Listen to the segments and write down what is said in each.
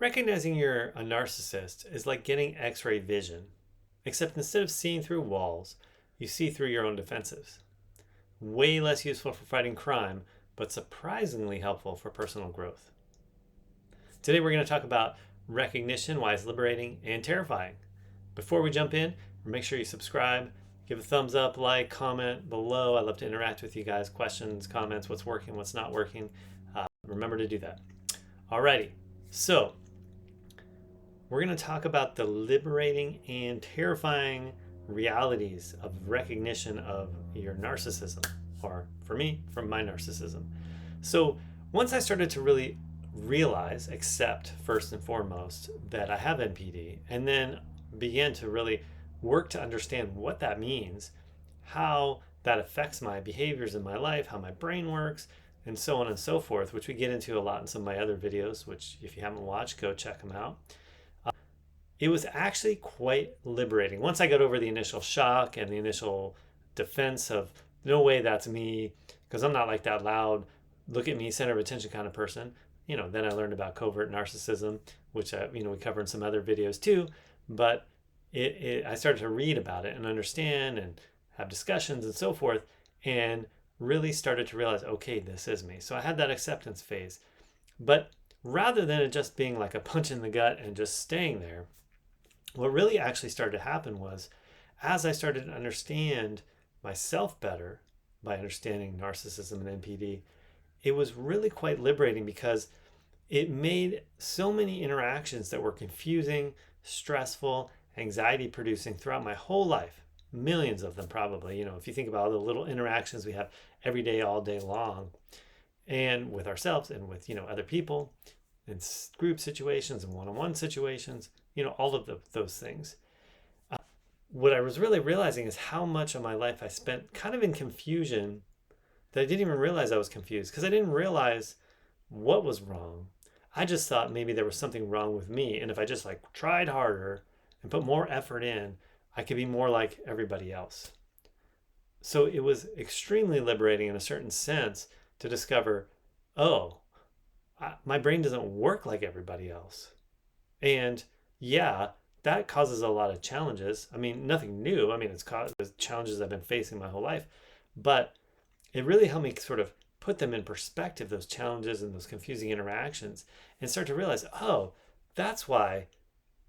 Recognizing you're a narcissist is like getting x-ray vision, except instead of seeing through walls, you see through your own defenses. Way less useful for fighting crime, but surprisingly helpful for personal growth. Today we're going to talk about recognition, why it's liberating and terrifying. Before we jump in, make sure you subscribe, give a thumbs up, like, comment below. I love to interact with you guys. Questions, comments, what's working, what's not working. Remember to do that. Alrighty, so we're going to talk about the liberating and terrifying realities of recognition of your narcissism, or for me, from my narcissism. So once I started to really realize, accept first and foremost, that I have NPD, and then began to really work to understand what that means, how that affects my behaviors in my life, how my brain works, and so on and so forth, which we get into a lot in some of my other videos, which if you haven't watched, go check them out. It was actually quite liberating. Once I got over the initial shock and the initial defense of no way that's me, because I'm not like that loud, look at me, center of attention kind of person. Then I learned about covert narcissism, which we cover in some other videos too. But I started to read about it and understand and have discussions and so forth, and really started to realize, okay, this is me. So I had that acceptance phase. But rather than it just being like a punch in the gut and just staying there, what really actually started to happen was, as I started to understand myself better by understanding narcissism and NPD, it was really quite liberating because it made so many interactions that were confusing, stressful, anxiety producing throughout my whole life. Millions of them probably, if you think about all the little interactions we have every day, all day long, and with ourselves and with, other people, in group situations and one-on-one situations, all of those things. What I was really realizing is how much of my life I spent kind of in confusion that I didn't even realize I was confused, because I didn't realize what was wrong. I just thought maybe there was something wrong with me, and if I just tried harder and put more effort in, I could be more like everybody else. So it was extremely liberating in a certain sense to discover, oh, my brain doesn't work like everybody else. And yeah, that causes a lot of challenges. I mean, nothing new. I mean, it's caused the challenges I've been facing my whole life, but it really helped me sort of put them in perspective, those challenges and those confusing interactions, and start to realize, oh, that's why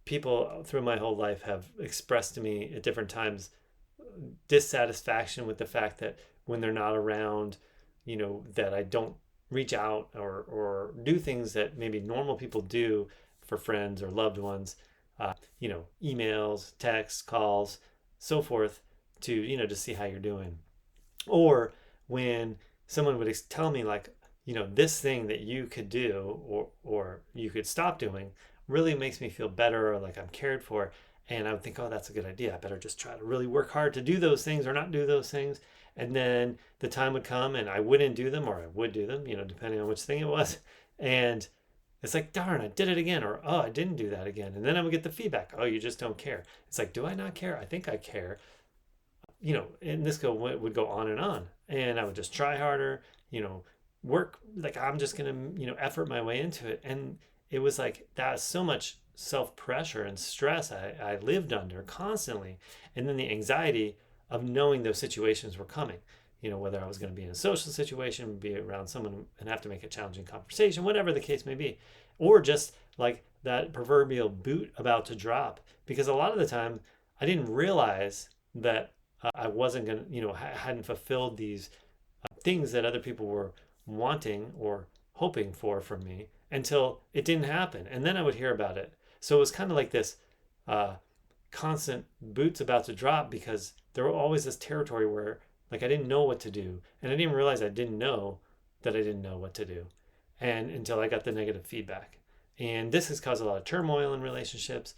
people through my whole life have expressed to me at different times dissatisfaction with the fact that when they're not around, that I don't reach out or do things that maybe normal people do for friends or loved ones, emails, texts, calls, so forth, to, to see how you're doing. Or when someone would tell me this thing that you could do or you could stop doing really makes me feel better, or like I'm cared for. And I would think, oh, that's a good idea. I better just try to really work hard to do those things or not do those things. And then the time would come and I wouldn't do them, or I would do them, depending on which thing it was. And it's like, darn, I did it again, or oh, I didn't do that again. And then I would get the feedback, oh, you just don't care. It's like, do I not care? I think I care. And this would go on and on. And I would just try harder, work like I'm just going to, effort my way into it. And it was like, that was so much self-pressure and stress I lived under constantly. And then the anxiety of knowing those situations were coming, whether I was going to be in a social situation, be around someone and have to make a challenging conversation, whatever the case may be, or just like that proverbial boot about to drop. Because a lot of the time I didn't realize that I wasn't going to, hadn't fulfilled these things that other people were wanting or hoping for from me until it didn't happen. And then I would hear about it. So it was kind of like this constant boots about to drop, because there were always this territory where I didn't know what to do. And I didn't realize I didn't know that I didn't know what to do. And until I got the negative feedback. And this has caused a lot of turmoil in relationships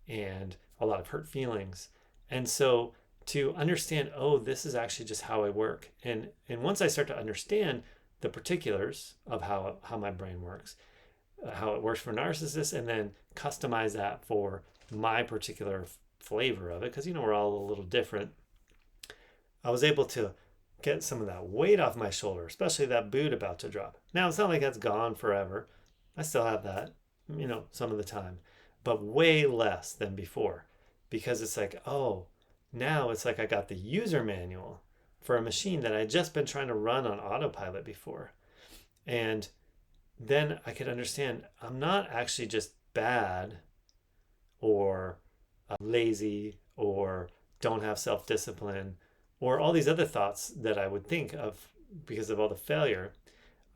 and a lot of hurt feelings. And so to understand, oh, this is actually just how I work. And once I start to understand the particulars of how my brain works, how it works for narcissists, and then customize that for my particular flavor of it, because we're all a little different, I was able to get some of that weight off my shoulder, especially that boot about to drop. Now, it's not like that's gone forever. I still have that, some of the time, but way less than before, because it's like, oh, now it's like I got the user manual for a machine that I had just been trying to run on autopilot before. And then I could understand I'm not actually just bad or lazy or don't have self discipline or all these other thoughts that I would think of because of all the failure.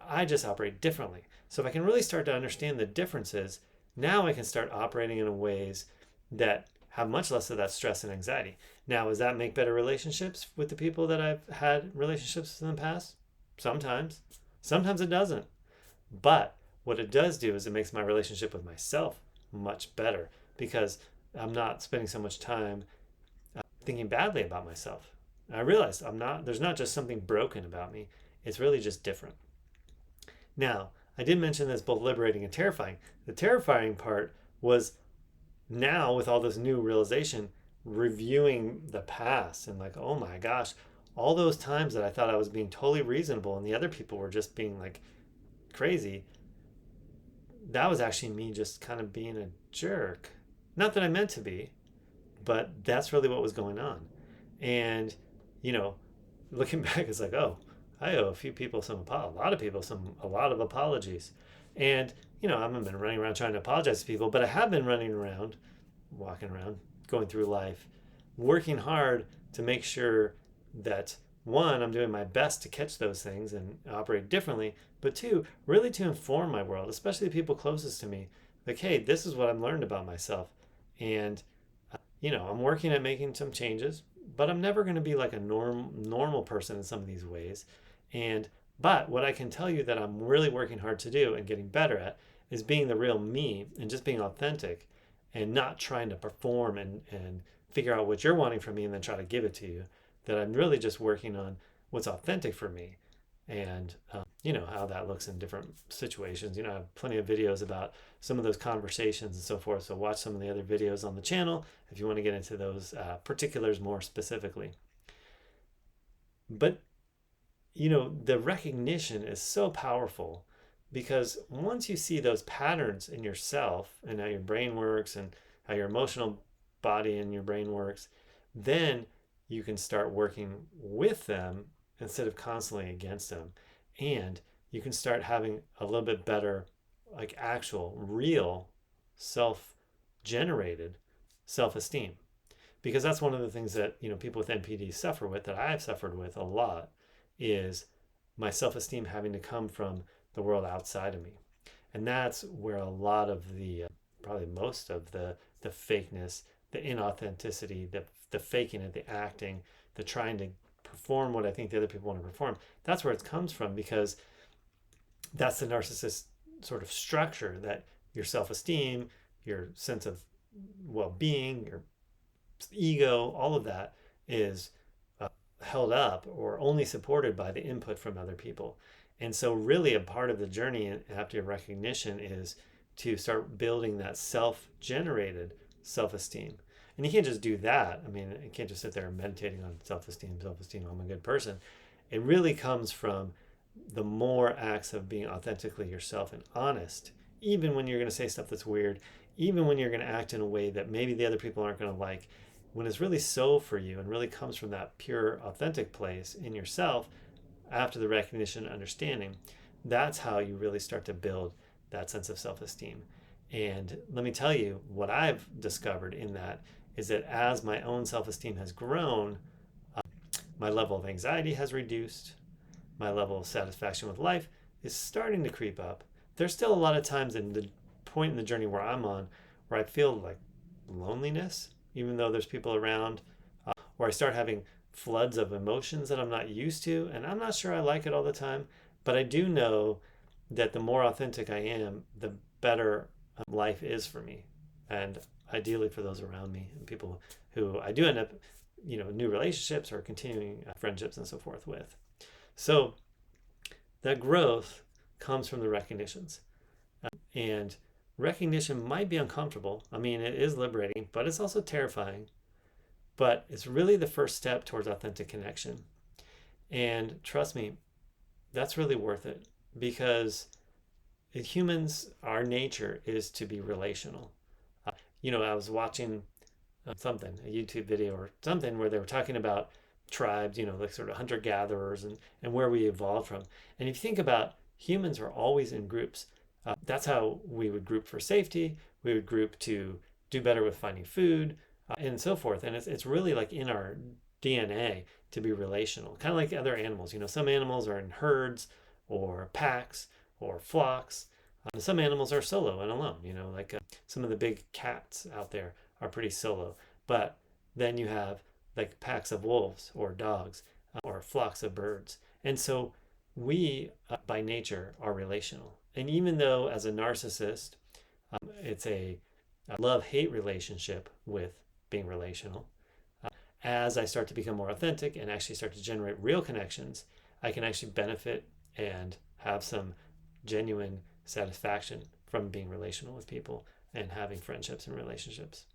I just operate differently. So if I can really start to understand the differences, now I can start operating in ways that have much less of that stress and anxiety. Now, does that make better relationships with the people that I've had relationships in the past? Sometimes. Sometimes it doesn't. But what it does do is it makes my relationship with myself much better because I'm not spending so much time thinking badly about myself. I realized there's not just something broken about me. It's really just different. Now, I did mention this both liberating and terrifying. The terrifying part was now with all this new realization, reviewing the past and like, oh my gosh, all those times that I thought I was being totally reasonable and the other people were just being like crazy. That was actually me just kind of being a jerk. Not that I meant to be, but that's really what was going on. And, looking back, it's like, oh, I owe a lot of people a lot of apologies. And, I haven't been running around trying to apologize to people, but I have been walking around, going through life, working hard to make sure that one, I'm doing my best to catch those things and operate differently, but two, really to inform my world, especially the people closest to me, like, hey, this is what I've learned about myself. And, I'm working at making some changes, but I'm never going to be like a normal person in some of these ways. But what I can tell you that I'm really working hard to do and getting better at is being the real me and just being authentic and not trying to perform and figure out what you're wanting from me and then try to give it to you. That I'm really just working on what's authentic for me and, how that looks in different situations. I have plenty of videos about some of those conversations and so forth. So watch some of the other videos on the channel if you want to get into those particulars more specifically. But the recognition is so powerful because once you see those patterns in yourself and how your brain works and how your emotional body and your brain works, then you can start working with them instead of constantly against them. And you can start having a little bit better, like actual, real self-generated self-esteem. Because that's one of the things that, people with NPD suffer with, that I've suffered with a lot, is my self-esteem having to come from the world outside of me. And that's where a lot of the, probably most of the fakeness, the inauthenticity, the faking it, the acting, the trying to perform what I think the other people want to perform, that's where it comes from, because that's the narcissist sort of structure, that your self-esteem, your sense of well-being, your ego, all of that is held up or only supported by the input from other people. And so really a part of the journey after recognition is to start building that self-generated self-esteem. And you can't just do that. I mean, you can't just sit there meditating on self-esteem, I'm a good person. It really comes from the more acts of being authentically yourself and honest, even when you're going to say stuff that's weird, even when you're going to act in a way that maybe the other people aren't going to like, when it's really so for you and really comes from that pure, authentic place in yourself after the recognition and understanding, that's how you really start to build that sense of self-esteem. And let me tell you, what I've discovered in that is that as my own self-esteem has grown, my level of anxiety has reduced, my level of satisfaction with life is starting to creep up. There's still a lot of times in the point in the journey where I'm on where I feel like loneliness, even though there's people around, or I start having floods of emotions that I'm not used to, and I'm not sure I like it all the time, but I do know that the more authentic I am, the better life is for me, and ideally for those around me and people who I do end up, new relationships or continuing friendships and so forth with. So that growth comes from the recognitions, and recognition might be uncomfortable. I mean, it is liberating, but it's also terrifying. But it's really the first step towards authentic connection. And trust me, that's really worth it, because humans, our nature is to be relational. I was watching something, a YouTube video or something, where they were talking about tribes, like sort of hunter gatherers and where we evolved from. And if you think about, humans are always in groups. That's how we would group for safety. We would group to do better with finding food, and so forth. And it's really like in our DNA to be relational, kind of like other animals. Some animals are in herds or packs or flocks. Some animals are solo and alone, like some of the big cats out there are pretty solo. But then you have like packs of wolves or dogs or flocks of birds. And so we, by nature, are relational. And even though as a narcissist, it's a love-hate relationship with being relational, as I start to become more authentic and actually start to generate real connections, I can actually benefit and have some genuine satisfaction from being relational with people and having friendships and relationships.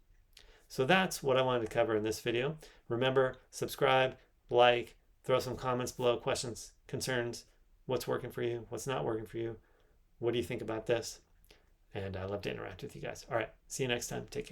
So that's what I wanted to cover in this video. Remember, subscribe, like, throw some comments below, questions, concerns, what's working for you, what's not working for you, what do you think about this? And I love to interact with you guys. All right, see you next time. Take care.